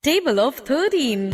Table of 13.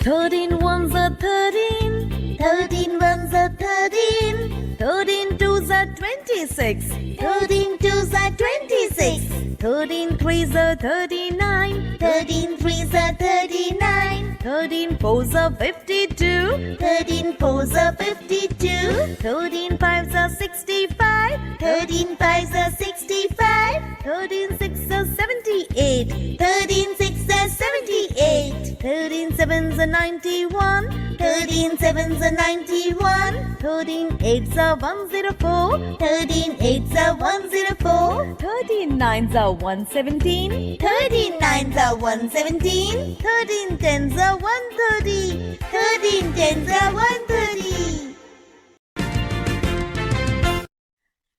13 ones are 13. 13 ones are 13. 13 twos are 26. 13 twos are 26. 13 threes are 39. 13 threes are 39. 13 fours are 52. 13 fours are 52. 13 fives are 65. 13 fives are 65. 13 sixes are 78. 13 sixes are 78. 13 sevens are 91. 13 sevens are 91. 13 eights are 104. 13 eights are 104. 13 nines are 117. 13 nines are 117. 13 tens are 130. 13 tens are 130.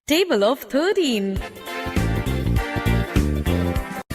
Table of 13.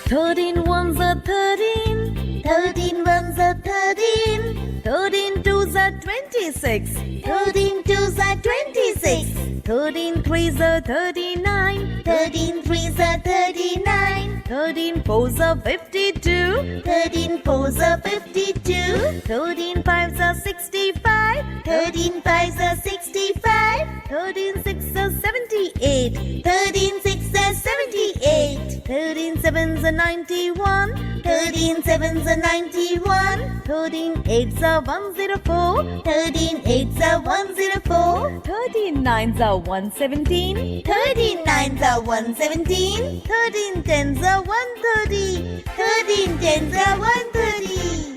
13 ones are 13. 13 ones are 13. 13 twos are 26. 13 twos are 26. 13 threes are 39. 13 threes are 39. 13 fours are 52. 13 fours are 52. 13 fives are 65. 13 fives are 65. 13 sixes are 78. 13 sixes are 78. 13 sevens are 91. 13 sevens are 91. 13 eights are 104. 13 eights are 104. 13 nines are 117. 13 nines are 117. 13 tens are 130. 13 tens are 130.